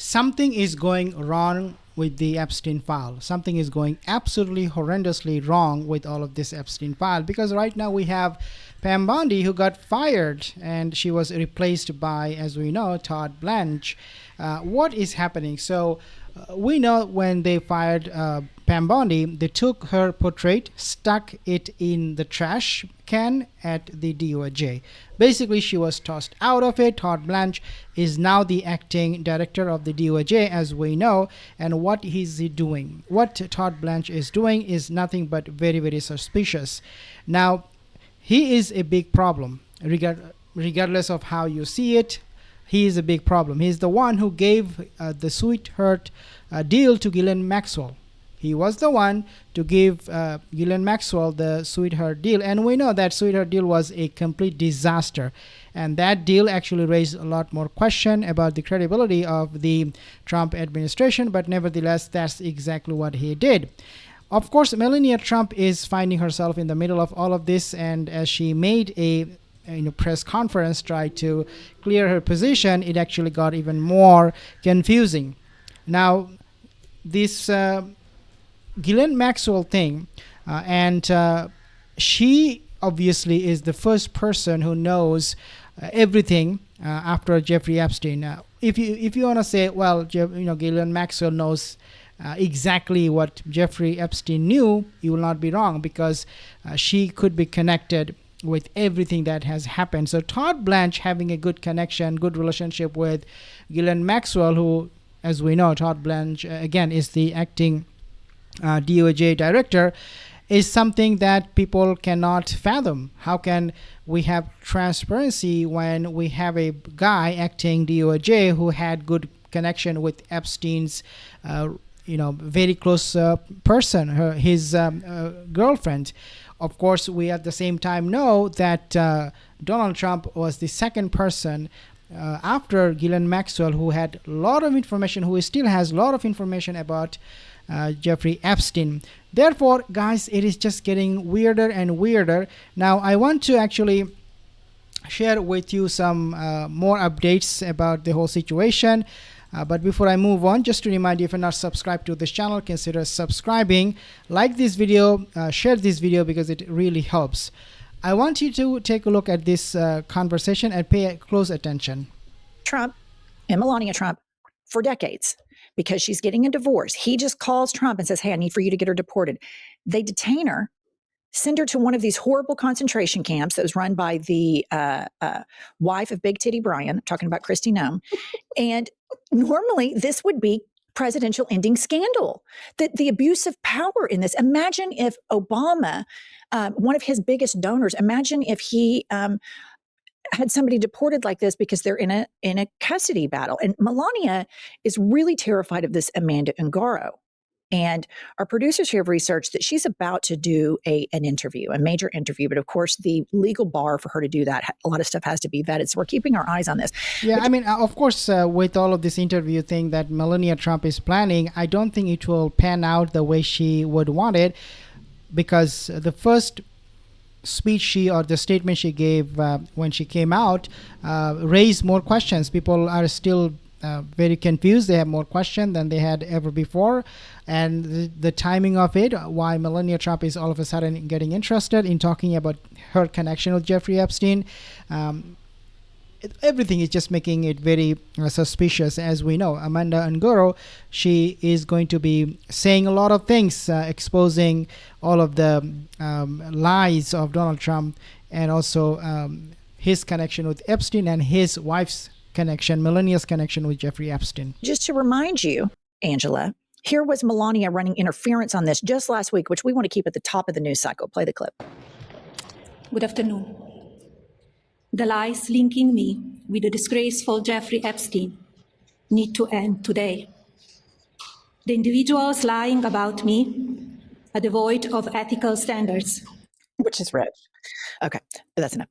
something is going wrong with the Epstein file. Something is going absolutely horrendously wrong with all of this Epstein file, because right now we have Pam Bondi, who got fired, and she was replaced by, as we know, Todd Blanche. What is happening? So we know when they fired Pam Bondi, they took her portrait, stuck it in the trash can at the DOJ. Basically, she was tossed out of it. Todd Blanche is now the acting director of the DOJ, as we know. And what is he doing? What Todd Blanche is doing is nothing but very, very suspicious. Now, he is a big problem, regardless of how you see it. He is a big problem. He's the one who gave the sweetheart deal to Ghislaine Maxwell. He was the one to give Ghislaine Maxwell the sweetheart deal. And we know that sweetheart deal was a complete disaster. And that deal actually raised a lot more question about the credibility of the Trump administration. But nevertheless, that's exactly what he did. Of course, Melania Trump is finding herself in the middle of all of this. And as she made a press conference, tried to clear her position, it actually got even more confusing. Now, this Ghislaine Maxwell thing, and she obviously is the first person who knows everything after Jeffrey Epstein. If you want to say, well, Ghislaine Maxwell knows exactly what Jeffrey Epstein knew, you will not be wrong, because she could be connected with everything that has happened. So Todd Blanche having a good connection, good relationship with Ghislaine Maxwell, who, as we know, Todd Blanche, again, is the acting DOJ director, is something that people cannot fathom. How can we have transparency when we have a guy acting DOJ who had good connection with Epstein's very close person, his girlfriend? Of course, we at the same time know that Donald Trump was the second person after Ghislaine Maxwell who had a lot of information, who still has a lot of information about Jeffrey Epstein. Therefore, guys, it is just getting weirder and weirder. Now, I want to actually share with you some more updates about the whole situation. But before I move on, just to remind you, if you're not subscribed to this channel, consider subscribing, like this video, share this video, because it really helps. I want you to take a look at this conversation and pay close attention. Trump and Melania Trump for decades, because she's getting a divorce. He just calls Trump and says, hey, I need for you to get her deported. They detain her, send her to one of these horrible concentration camps that was run by the wife of Big Titty Brian, I'm talking about Kristi Noem. And normally this would be presidential ending scandal, the abuse of power in this. Imagine if Obama, one of his biggest donors, imagine if he had somebody deported like this because they're in a custody battle. And Melania is really terrified of this Amanda Ungaro. And our producers here have researched that she's about to do an interview, a major interview. But of course, the legal bar for her to do that, a lot of stuff has to be vetted. So we're keeping our eyes on this. Yeah, I mean, of course, with all of this interview thing that Melania Trump is planning, I don't think it will pan out the way she would want it, because the first speech or the statement she gave when she came out raised more questions. People are still very confused. They have more questions than they had ever before. And the timing of it, why Melania Trump is all of a sudden getting interested in talking about her connection with Jeffrey Epstein, everything is just making it very suspicious. As we know, Amanda Ungaro, she is going to be saying a lot of things, exposing all of the lies of Donald Trump, and also his connection with Epstein and his wife's connection, Melania's connection with Jeffrey Epstein. Just to remind you, Angela, here was Melania running interference on this just last week, which we want to keep at the top of the news cycle. Play the clip. Good afternoon. The lies linking me with the disgraceful Jeffrey Epstein need to end today. The individuals lying about me are devoid of ethical standards. Which is rich. Okay, that's enough.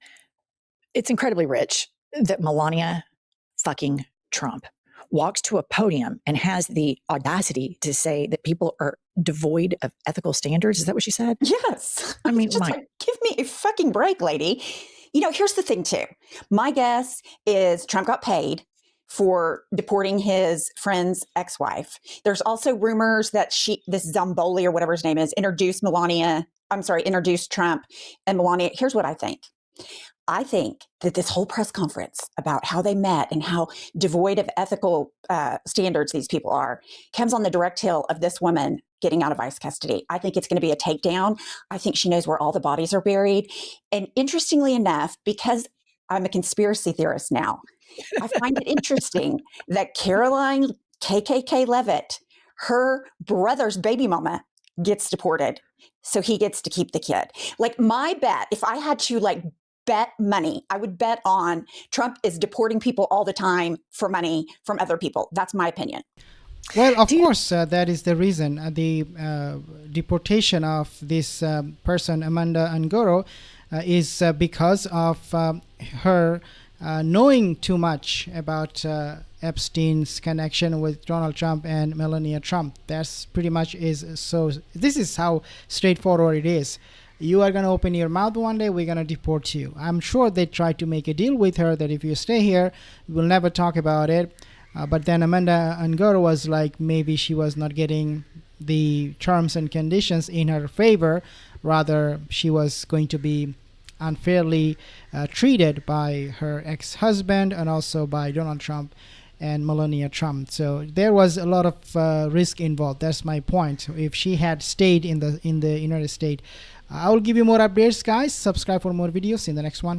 It's incredibly rich that Melania fucking Trump walks to a podium and has the audacity to say that people are devoid of ethical standards. Is that what she said? Yes. I mean, just like, give me a fucking break, lady. You know, here's the thing too. My guess is Trump got paid for deporting his friend's ex-wife. There's also rumors that this Zamboli or whatever his name is, introduced Trump and Melania. Here's what I think. I think that this whole press conference about how they met and how devoid of ethical standards these people are comes on the direct heel of this woman getting out of ICE custody. I think it's going to be a takedown. I think she knows where all the bodies are buried. And interestingly enough, because I'm a conspiracy theorist now, I find it interesting that Caroline KKK Levitt, her brother's baby mama, gets deported. So he gets to keep the kid. Like, my bet, if I had to bet money, I would bet on Trump is deporting people all the time for money from other people. That's my opinion. Well, of course, that is the reason. The deportation of this person, Amanda Angoro, is because of her knowing too much about Epstein's connection with Donald Trump and Melania Trump. That's pretty much is so. This is how straightforward it is. You are going to open your mouth one day, we're going to deport you. I'm sure they tried to make a deal with her that if you stay here, we'll never talk about it. But then Amanda Angoro was like, maybe she was not getting the terms and conditions in her favor. Rather, she was going to be unfairly treated by her ex-husband and also by Donald Trump and Melania Trump. So there was a lot of risk involved. That's my point. If she had stayed in the United States, I will give you more updates, guys. Subscribe for more videos. See you in the next one.